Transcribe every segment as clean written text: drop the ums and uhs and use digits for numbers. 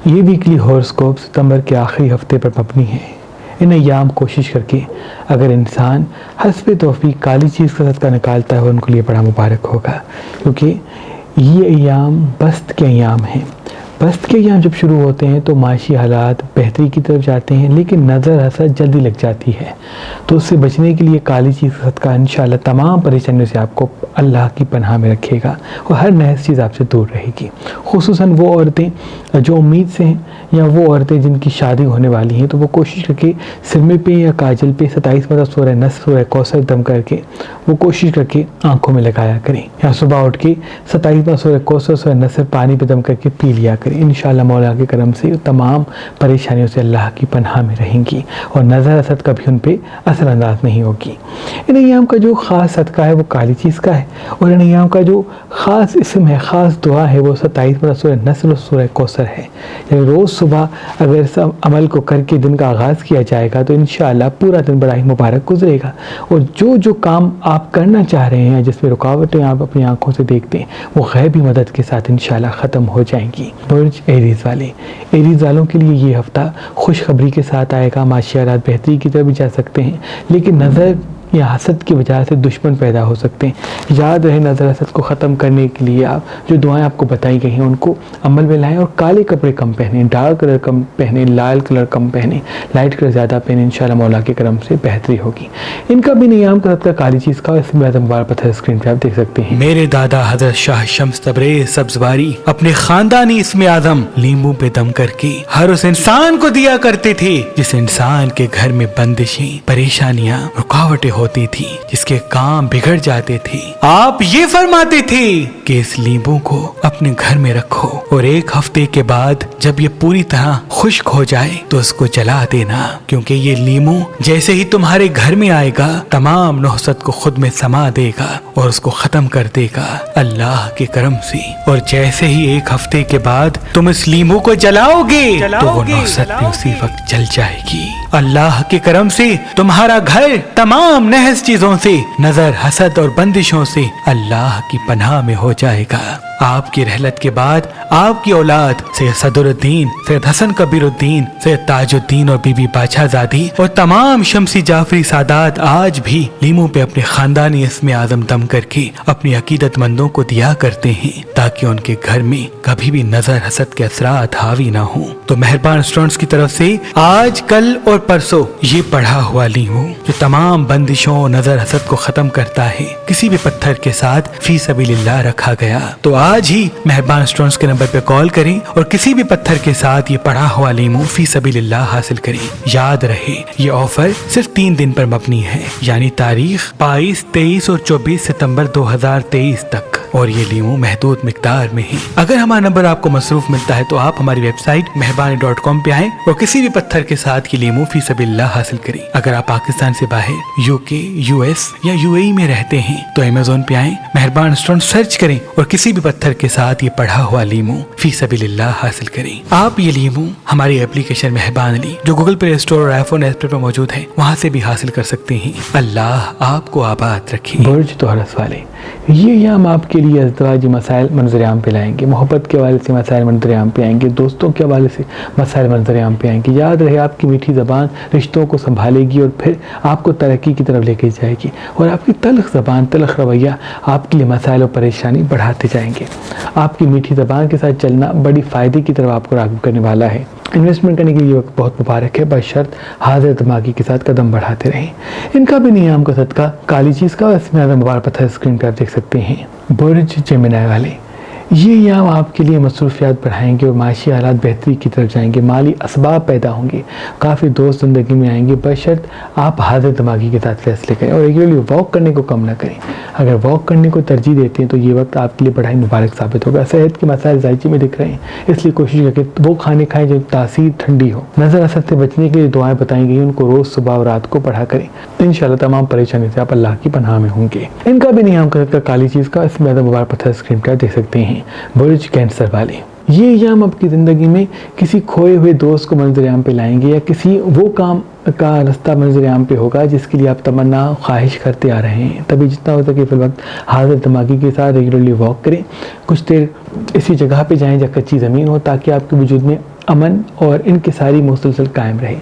یہ ویکلی ہوراسکوپ ستمبر کے آخری ہفتے پر مبنی ہے۔ ان ایام کوشش کر کے اگر انسان حسب توفیق کالی چیز کا صدقہ نکالتا ہے ان کے لیے بڑا مبارک ہوگا، کیونکہ یہ ایام بست کے ایام ہیں۔ بست کے ایام جب شروع ہوتے ہیں تو معاشی حالات بہتری کی طرف جاتے ہیں، لیکن نظر حسد جلدی لگ جاتی ہے، تو اس سے بچنے کے لیے کالی چیز کا صدقہ انشاءاللہ تمام پریشانیوں سے آپ کو اللہ کی پناہ میں رکھے گا اور ہر نحس چیز آپ سے دور رہے گی۔ خصوصاً وہ عورتیں جو امید سے ہیں یا وہ عورتیں جن کی شادی ہونے والی ہیں، تو وہ کوشش کر کے سرمے پہ یا کاجل پہ 27 مرتبہ سورہ نصر سورہ کوثر دم کر کے وہ کوشش کر کے آنکھوں میں لگایا کریں، یا صبح اٹھ کے 27 مرتبہ سورہ کوثر سورہ نصر پانی پہ دم کر کے پی لیا کریں۔ انشاءاللہ مولا کے کرم سے تمام پریشانیوں سے اللہ کی پناہ میں رہیں گی اور نظر حسد کبھی ان پہ اثر انداز نہیں ہوگی۔ ان ایام کا جو خاص صدقہ ہے وہ کالی چیز کا ہے، اور ان ایام کا جو خاص اسم ہے، خاص دعا ہے، وہ 27 مرتبہ سورہ نصر اور سورہ کوثر ہے۔ یعنی روز صبح اگر اس عمل کو کر کے دن کا آغاز کیا جائے گا تو انشاءاللہ پورا دن بڑا ہی مبارک گزرے گا، اور جو کام آپ کرنا چاہ رہے ہیں جس میں رکاوٹیں آپ اپنی آنکھوں سے دیکھتے ہیں وہ غیبی مدد کے ساتھ انشاءاللہ ختم ہو جائیں گی۔ برج ایریز والے، ایریز والوں کے لیے یہ ہفتہ خوشخبری کے ساتھ آئے گا، معاشی حالات بہتری کی طرف بھی جا سکتے ہیں، لیکن نظر یا حسد کی وجہ سے دشمن پیدا ہو سکتے ہیں۔ یاد رہے نظر حسد کو ختم کرنے کے لیے آپ جو دعائیں آپ کو بتائی گئی ہیں ان کو عمل میں لائیں، اور کالے کپڑے کم پہنیں، ڈارک کلر کم پہنیں، لال کلر کم پہنیں، لائٹ کلر زیادہ پہنیں، انشاءاللہ مولا کے کرم سے بہتری ہوگی۔ ان کا بھی نیام کا صدقہ کالی چیز کا، اس میں مبارک پتھر اسکرین پہ آپ دیکھ سکتے ہیں۔ میرے دادا حضرت شاہ شمس تبریز سبزواری اپنے خاندانی اسم اعظم لیمو پہ دم کر کے ہر اس انسان کو دیا کرتے تھے جس انسان کے گھر میں بندشیں، پریشانیاں، رکاوٹیں ہوتی تھی، جس کے کام بگڑ جاتے تھے۔ آپ یہ فرماتے تھے کہ اس لیمو کو اپنے گھر میں رکھو اور ایک ہفتے کے بعد جب یہ پوری طرح خشک ہو جائے تو اس کو جلا دینا، کیونکہ یہ لیمو جیسے ہی تمہارے گھر میں آئے گا تمام نحست کو خود میں سما دے گا اور اس کو ختم کر دے گا اللہ کے کرم سے۔ اور جیسے ہی ایک ہفتے کے بعد تم اس لیمو کو جلاؤ گے تو وہ نحست بھی اسی وقت جل جائے گی۔ اللہ کے کرم سے تمہارا گھر تمام نحس چیزوں سے، نظر حسد اور بندشوں سے اللہ کی پناہ میں ہو جائے گا۔ آپ کی رحلت کے بعد آپ کی اولاد سید صدر الدین، سید حسن کبیر الدین، سید تاج الدین اور بی بی باچھا زادی اور تمام شمسی جعفری سادات آج بھی لیمو پہ اپنے خاندانی اسم اعظم دم کر کے اپنی عقیدت مندوں کو دیا کرتے ہیں تاکہ ان کے گھر میں کبھی بھی نظر حسد کے اثرات حاوی نہ ہوں۔ تو مہربان اسٹوڈنٹس کی طرف سے آج، کل اور پرسوں یہ پڑھا ہوا لیمو جو تمام بندشوں اور نظر حسد کو ختم کرتا ہے کسی بھی پتھر کے ساتھ فی سبیل اللہ رکھا گیا، تو آج ہی مہربان اسٹوڈنٹس کے نمبر پہ کال کریں اور کسی بھی پتھر کے ساتھ یہ پڑھا ہوا لیمو فی سبیل اللہ حاصل کریں۔ یاد رہے یہ آفر صرف 3 دن پر مبنی ہے، یعنی تاریخ 22، 23 اور 24 ستمبر 2023 تک، اور یہ لیمو محدود مقدار میں ہے۔ اگر ہمارا نمبر آپ کو مصروف ملتا ہے تو آپ ہماری ویب سائٹ مہربانی.com پہ آئیں اور کسی بھی پتھر کے ساتھ یہ لیمو فی سبیل اللہ حاصل کریں۔ اگر آپ پاکستان سے باہر UK، US یا UAE میں رہتے ہیں تو Amazon پہ آئیں، مہربان اسٹوڈنٹ سرچ کریں اور کسی بھی پتھر کے ساتھ یہ پڑھا ہوا لیمو فی سبیل اللہ حاصل کریں۔ آپ یہ لیمو ہماری ایپلیکیشن مہربان علی جو گوگل پلے اسٹور اور آئی فون ایپ پر موجود ہے وہاں سے بھی حاصل کر سکتے ہیں۔ اللہ آپ کو آباد رکھے۔ برج توہرس والے، یہ ایام آپ کے لیے ازدواجی مسائل منظر عام پہ لائیں گے، محبت کے حوالے سے مسائل منظر عام پہ آئیں گے، دوستوں کے حوالے سے مسائل منظر عام پہ آئیں گے۔ یاد رہے آپ کی میٹھی زبان رشتوں کو سنبھالے گی اور پھر آپ کو ترقی کی طرف لے کے جائے گی، اور آپ کی تلخ زبان، تلخ رویہ آپ کے لیے مسائل اور پریشانی بڑھاتے جائیں گے۔ آپ کی میٹھی زبان کے ساتھ چلنا بڑی فائدے کی طرف آپ کو راغب کرنے والا ہے۔ انویسٹمنٹ کرنے کے لیے وقت بہت مبارک ہے، بشرط حاضر دماغی کے ساتھ قدم بڑھاتے رہیں۔ ان کا بھی نیام کا صدقہ کالی چیز کا، اس میں مبارک پتھر اسکرین پہ آپ دیکھ سکتے ہیں۔ برج جیمنائی والے، یہ ایام آپ کے لیے مصروفیات بڑھائیں گے اور معاشی حالات بہتری کی طرف جائیں گے، مالی اسباب پیدا ہوں گے، کافی دوست زندگی میں آئیں گے، بشرط آپ حاضر دماغی کے ساتھ فیصلے کریں اور ریگولرلی واک کرنے کو کم نہ کریں۔ اگر واک کرنے کو ترجیح دیتے ہیں تو یہ وقت آپ کے لیے بڑا ہی مبارک ثابت ہوگا۔ صحت کے مسائل ذائچے میں دکھ رہے ہیں، اس لیے کوشش کریں کہ وہ کھانے کھائیں جو تاثیر ٹھنڈی ہو۔ نظر حسد سے بچنے کے لیے دعائیں بتائی گئی، ان کو روز صبح اور رات کو پڑھا کریں، انشاءاللہ تمام پریشانی سے آپ اللہ کی پناہ میں ہوں گے۔ ان کا بھی نیام کا صدقہ کالی چیز کا، اس میں مبارک پتھر اسکرین پہ دیکھ سکتے ہیں۔ برج کینسر والے، یہ ایام آپ کی زندگی میں کسی کھوئے ہوئے دوست کو منظر عام پہ لائیں گے، یا کسی وہ کام کا رستہ منظر عام پہ ہوگا جس کے لیے آپ تمنا خواہش کرتے آ رہے ہیں۔ تبھی جتنا ہو سکے فی الوقت حاضر دماغی کے ساتھ ریگولرلی واک کریں، کچھ دیر اسی جگہ پہ جائیں جہاں کچی زمین ہو تاکہ آپ کے وجود میں امن اور انکساری مسلسل قائم رہے۔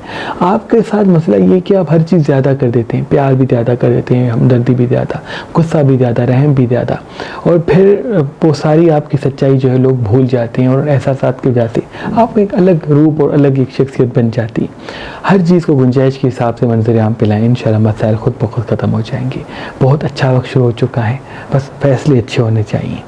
آپ کے ساتھ مسئلہ یہ کہ آپ ہر چیز زیادہ کر دیتے ہیں، پیار بھی زیادہ کر دیتے ہیں، ہمدردی بھی زیادہ، غصہ بھی زیادہ، رحم بھی زیادہ، اور پھر وہ ساری آپ کی سچائی جو ہے لوگ بھول جاتے ہیں، اور احساسات کی وجہ سے آپ ایک الگ روپ اور الگ ایک شخصیت بن جاتی ہے۔ ہر چیز کو گنجائش کے حساب سے منظر عام پہ لائیں، انشاءاللہ مسائل خود بخود ختم ہو جائیں گے۔ بہت اچھا وقت شروع ہو چکا ہے، بس فیصلے اچھے ہونے چاہیے۔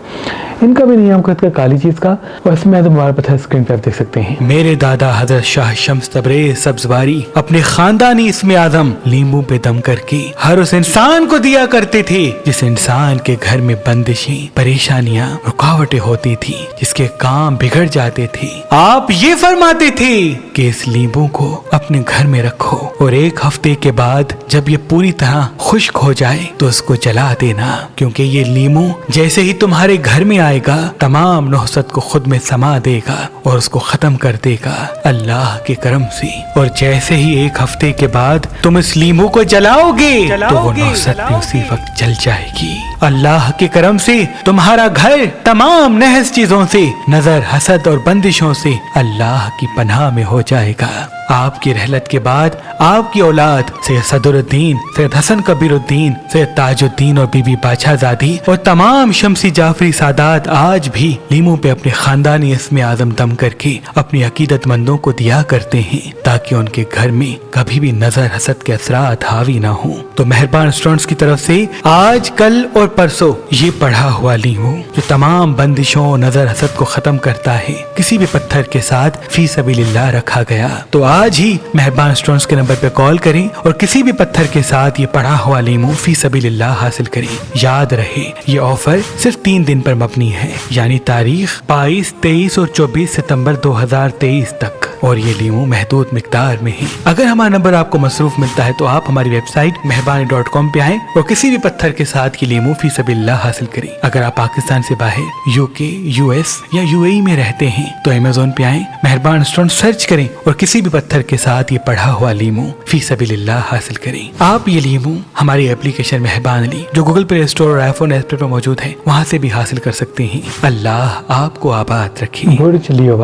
ان کا بھی نظام کا کالی چیز کا، اور اس میں مبارک پتھر اسکرین پہ آپ دیکھ سکتے ہیں۔ میرے دادا حضرت شاہ شمس تبریز سبزواری اپنے خاندانی اسم اعظم لیمبو پہ دم کر کے ہر اس انسان کو دیا کرتے تھے جس انسان کے گھر میں بندشیں، پریشانیاں، رکاوٹیں ہوتی تھی، جس کے کام بگڑ جاتے تھے۔ آپ یہ فرماتے تھے کہ اس لیمبو کو اپنے گھر میں رکھو، اور ایک ہفتے کے بعد جب یہ پوری طرح خشک ہو جائے تو اس کو جلا دینا، کیونکہ یہ لیمو جیسے ہی تمہارے گھر میں آئے گا تمام نحست کو خود میں سما دے گا اور اس کو ختم کر دے گا اللہ کے کرم سے۔ اور جیسے ہی ایک ہفتے کے بعد تم اس لیمو کو جلاؤ گے تو وہ نحست بھی اسی وقت جل جائے گی۔ اللہ کے کرم سے تمہارا گھر تمام نحس چیزوں سے، نظر، حسد اور بندشوں سے اللہ کی پناہ میں ہو جائے گا۔ آپ کی رحلت کے بعد آپ کی اولاد سید صدر الدین، سید حسن کبیر الدین، سید تاج الدین اور بی بی باچھا زادی اور تمام شمسی جعفری سادات آج بھی لیمو پہ اپنے خاندانی اسم اعظم دم کر کے اپنی عقیدت مندوں کو دیا کرتے ہیں، تاکہ ان کے گھر میں کبھی بھی نظر حسد کے اثرات حاوی نہ ہوں۔ تو مہربان اسٹوڈنٹس کی طرف سے آج، کل اور پرسوں یہ پڑھا ہوا لیمو جو تمام بندشوں، نظر حسد کو ختم کرتا ہے، کسی بھی پتھر کے ساتھ فی سبیل اللہ رکھا گیا، تو آج ہی مہربان اسٹوڈنٹس کے نمبر پہ کال کریں اور کسی بھی پتھر کے ساتھ یہ پڑھا ہوا لیمو فی سبیل اللہ حاصل کریں۔ یاد رہے یہ آفر صرف 3 دن پر مبنی ہے، یعنی تاریخ 22، 23 اور 24 ستمبر 2023 تک، اور یہ لیمو محدود مقدار میں ہے۔ اگر ہمارا نمبر آپ کو مصروف ملتا ہے تو آپ ہماری ویب سائٹ مہربانی.com پہ آئیں اور کسی بھی پتھر کے ساتھ یہ لیمو فی سبیل اللہ حاصل کریں۔ اگر آپ پاکستان سے باہر UK، US یا UAE میں رہتے ہیں تو Amazon پہ آئیں، مہربان اسٹوڈنٹ سرچ کریں اور کسی بھی پتھر کے ساتھ یہ پڑھا ہوا لیمو فی سبیل اللہ حاصل کریں۔ آپ یہ لیمو ہماری اپلیکیشن مہربان علی جو گوگل پلے اسٹور اور آئی فون ایپ پر موجود ہے وہاں سے بھی حاصل کر سکتے ہیں۔ اللہ آپ کو آباد رکھے۔ برج لیو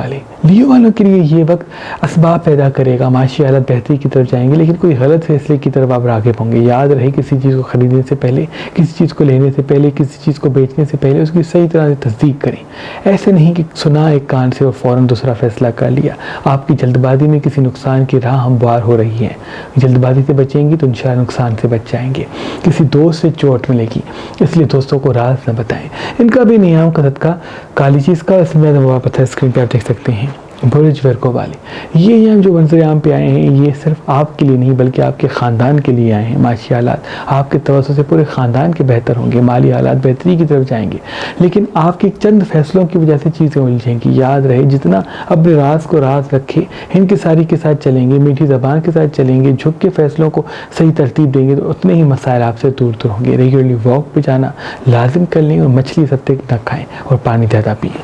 والوں کے لیے یہ وقت اسباب پیدا کرے گا، معاشی حالت بہتری کی طرف جائیں گے، لیکن کوئی غلط فیصلے کی طرف آپ راغب ہوں گے۔ یاد رہے کسی چیز کو خریدنے سے پہلے، کسی چیز کو لینے سے پہلے، کسی چیز کو بیچنے سے پہلے اس کی صحیح طرح سے تصدیق کریں۔ ایسے نہیں کہ سنا ایک کان سے اور فوراً دوسرا فیصلہ کر لیا۔ آپ کی جلد بازی میں کسی نقصان کی راہ ہموار ہو رہی ہے، جلد بازی سے بچیں گے تو انشاءاللہ نقصان سے بچ جائیں گے۔ کسی دوست سے چوٹ ملے گی، اس لیے دوستوں کو راز نہ بتائیں۔ ان کا بھی نیام کا صدقہ کالی چیز کا، اس میں پتھر اسکرین پہ آپ دیکھ سکتے ہیں۔ برج ورگو والے یہ ایام جو منظر عام پہ آئے ہیں یہ صرف آپ کے لیے نہیں بلکہ آپ کے خاندان کے لیے آئے ہیں۔ معاشی حالات آپ کے توسط سے پورے خاندان کے بہتر ہوں گے، مالی حالات بہتری کی طرف جائیں گے، لیکن آپ کے چند فیصلوں کی وجہ سے چیزیں الجھیں گی۔ یاد رہے جتنا اپنے راز کو راز رکھے، انکساری کے ساتھ چلیں گے، میٹھی زبان کے ساتھ چلیں گے، جھک کے فیصلوں کو صحیح ترتیب دیں گے تو اتنے ہی مسائل آپ سے دور دور ہوں گے۔ ریگولرلی واک پہ جانا لازم کر لیں اور مچھلی ستے نہ کھائیں اور پانی زیادہ پئیں۔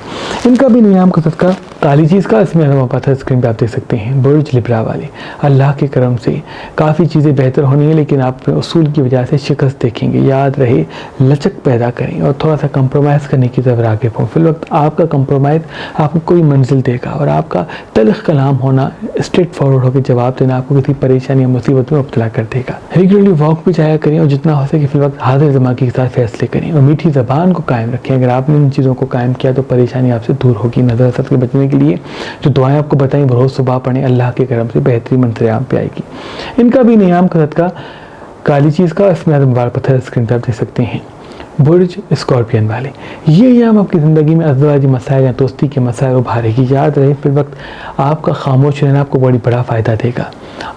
ان کا بھی نیام کا صدقہ کالی چیز کا، اس میں پتھر اسکرین پہ آپ دیکھ سکتے ہیں۔ برج لبرا والے اللہ کے کرم سے کافی چیزیں بہتر ہونی ہیں، لیکن آپ اپنے اصول کی وجہ سے شکست دیکھیں گے۔ یاد رہے لچک پیدا کریں اور تھوڑا سا کمپرومائز کرنے کی طرف راغب ہوں۔ فی الوقت آپ کا کمپرومائز آپ کو کوئی منزل دے گا، اور آپ کا تلخ کلام ہونا، اسٹریٹ فارورڈ ہو کے جواب دینا آپ کو کسی پریشانی یا مصیبت میں مبتلا کر دے گا۔ ریگولرلی واک پہ جایا کریں اور جتنا ہو سکے فی الوقت حاضر دماغی کے ساتھ فیصلے کریں اور میٹھی زبان کو قائم رکھیں۔ اگر آپ نے ان چیزوں کو قائم کیا تو پریشانی آپ سے دور ہوگی۔ نظر حسد سے بچنے کے لیے جو دعائیں آپ کو بتائیں روز صبح پڑھیں، اللہ کے کرم سے بہتری منظر عام پہ آئے گی۔ ان کا بھی نیام کا صدقہ کالی چیز کا، اس میں مبارک پتھر اسکرین پہ آپ دیکھ سکتے ہیں۔ برج اسکارپین والے یہ ایام آپ کی زندگی میں ازدواجی مسائل یا دوستی کے مسائل ابھارے گی۔ یاد رہے فی الوقت آپ کا خاموش رہنا آپ کو بڑا فائدہ دے گا۔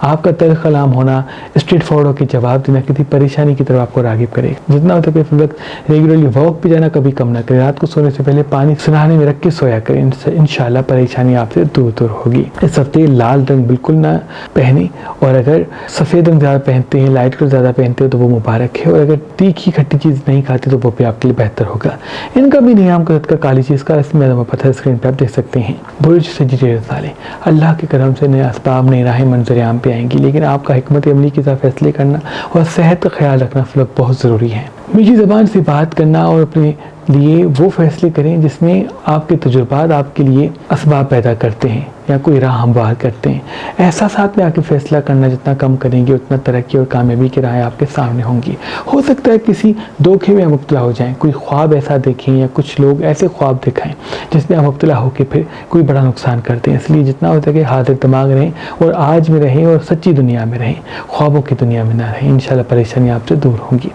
آپ کا تلخ کلام ہونا، اسٹریٹ فارورڈ ہو کے جواب دینا کسی پریشانی کی طرف آپ کو راغب کرے گا۔ جتنا ہو سکے فی الوقت ریگولرلی واک پہ جانا کبھی کم نہ کریں۔ رات کو سونے سے پہلے پانی سراہنے میں رکھ کے سویا کریں، انشاءاللہ پریشانی آپ سے دور دور ہوگی۔ اس ہفتے لال رنگ بالکل نہ پہنیں، اور اگر سفید رنگ زیادہ پہنتے ہیں، لائٹ کلر زیادہ پہنتے ہیں تو وہ مبارک ہے، اور اگر تیکھی کھٹی چیز نہیں کھاتے تو وہ بھی آپ کے لیے بہتر ہوگا۔ ان کا بھی نیام کا صدقہ کالی چیز کا، اس میں پتھر اسکرین پہ آپ دیکھ سکتے ہیں۔ برج سیجیٹیریس والے اللہ کے کرم سے نئے اسباب، نئی راہیں منظر عام پہ آئیں گی، لیکن آپ کا حکمت عملی کے ساتھ فیصلے کرنا اور صحت کا خیال رکھنا فی الوقت بہت ضروری ہے۔ میٹھی زبان سے بات کرنا اور اپنے لیے وہ فیصلے کریں جس میں آپ کے تجربات آپ کے لیے اسباب پیدا کرتے ہیں یا کوئی راہ ہموار کرتے ہیں۔ احساسات میں آ کے فیصلہ کرنا جتنا کم کریں گے اتنا ترقی اور کامیابی کی راہیں آپ کے سامنے ہوں گی۔ ہو سکتا ہے کسی دھوکے میں مبتلا ہو جائیں، کوئی خواب ایسا دیکھیں یا کچھ لوگ ایسے خواب دکھائیں جس میں آپ مبتلا ہو کے پھر کوئی بڑا نقصان کرتے ہیں۔ اس لیے جتنا ہو سکے حاضر دماغ رہیں اور آج میں رہیں اور سچی دنیا میں رہیں، خوابوں کی دنیا میں نہ رہیں۔ انشاءاللہ پریشانیاں آپ سے دور ہوں گی۔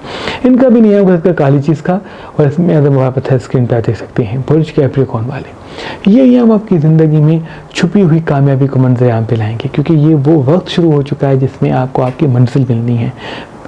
ان کا بھی نیم گھر کا کالی چیز کا، اور اس میں اعظم واپس ہے اسکرین پہ دیکھ سکتے ہیں برج کیپریکارن والے۔ یہ ایام آپ کی زندگی میں چھپی ہوئی کامیابی کو منظر عام پہ لائیں گے، کیونکہ یہ وہ وقت شروع ہو چکا ہے جس میں آپ کو آپ کی منزل ملنی ہے۔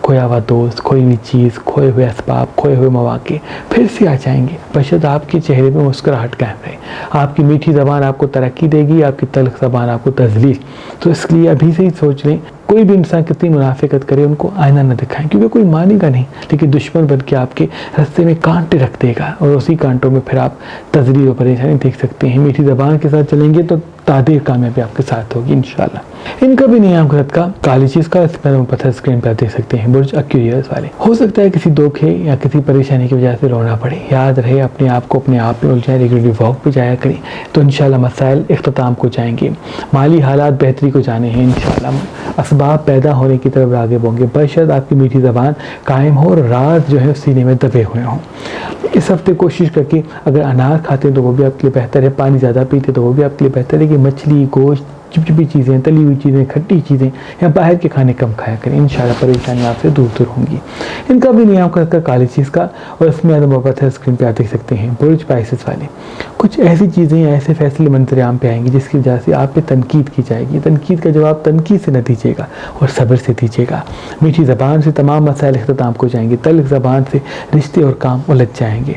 کھویا ہوا دوست، کھوئی ہوئی چیز، کھوئے ہوئے اسباب، کھوئے ہوئے مواقع پھر سے آ جائیں گے، بشرط آپ کے چہرے پہ مسکراہٹ قائم رہے۔ آپ کی میٹھی زبان آپ کو ترقی دے گی، آپ کی تلخ زبان آپ کو تذلیل۔ تو اس لیے ابھی سے ہی سوچ لیں، کوئی بھی انسان کتنی منافقت کرے ان کو آئینہ نہ دکھائیں، کیونکہ کوئی مانے گا نہیں، لیکن دشمن بن کے آپ کے راستے میں کانٹے رکھ دے گا، اور اسی کانٹوں میں پھر آپ تذلیل و پریشانی دیکھ سکتے ہیں۔ میٹھی زبان کے ساتھ چلیں گے تو تعدیر کامیابی آپ کے ساتھ ہوگی انشاءاللہ۔ ان کا بھی نیم گھر کا کالی چیز کا، اس پر پتھر اسکرین پہ آپ دیکھ سکتے ہیں برج ایکویریس والے۔ ہو سکتا ہے کسی دھوکے یا کسی پریشانی کی وجہ سے رونا پڑے، یاد رہے اپنے آپ کو اپنے آپ میں الجھائیں، ریگولرلی واک پہ جایا کریں تو انشاءاللہ مسائل اختتام کو جائیں گے، مالی حالات بہتری کو جانے ہیں انشاءاللہ، اسباب پیدا ہونے کی طرف آگے بڑھیں گے، بشرط آپ کی میٹھی زبان قائم ہو اور راز جو ہے سینے میں دبے ہوئے ہوں۔ اس ہفتے کوشش کر کے اگر انار کھاتے ہیں تو وہ بھی آپ کے لیے بہتر ہے، پانی زیادہ پیتے تو وہ بھی آپ کے لیے بہتر ہے کہ مچھلی، گوشت، چپچپی چیزیں، تلی ہوئی چیزیں، کھٹی چیزیں یا باہر کے کھانے کم کھایا کریں، انشاءاللہ پریشانی آپ سے دور دور ہوں گی۔ ان کا بھی نیم گھر کا کالی چیز کا، اور اس میں اعظم وقت ہے اسکرین پہ آپ دیکھ سکتے ہیں برج پائسس والے۔ کچھ ایسی چیزیں یا ایسے فیصلے منظر عام پہ آئیں گے جس کی وجہ سے آپ پہ تنقید کی جائے گی، تنقید کا جواب تنقید سے نہ دیجیے گا اور صبر سے دیجیے گا۔ میٹھی زبان سے تمام مسائل اختتام کو جائیں گے، تلخ زبان سے رشتے اور کام الجھ جائیں گے۔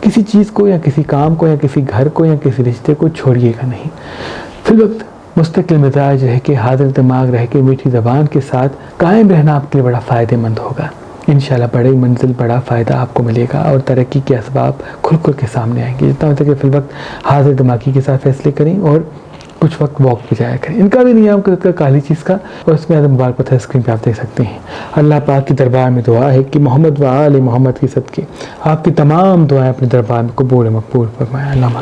کسی چیز کو یا کسی کام کو یا کسی گھر کو یا کسی رشتے کو چھوڑیے گا نہیں، فی الوقت مستقل مزاج رہ کے، حاضر دماغ رہ کے، میٹھی زبان کے ساتھ قائم رہنا آپ کے لیے بڑا فائدہ مند ہوگا۔ انشاءاللہ بڑی منزل، بڑا فائدہ آپ کو ملے گا اور ترقی کے اسباب کھل کھل کے سامنے آئیں گے۔ جتنا ہو سکے فی الوقت حاضر دماغی کے ساتھ فیصلے کریں اور کچھ وقت واک پہ جایا کریں۔ ان کا بھی نیم گھر کا کالی چیز کا، اور اس میں اعظم مبارک پتھر اسکرین پہ آپ دیکھ سکتے ہیں۔ اللہ پاک کی دربار میں دعا ہے کہ محمد و آل محمد کی صدقے آپ کی تمام دعائیں اپنے دربار میں قبول و مقبول فرمائے۔ اللہ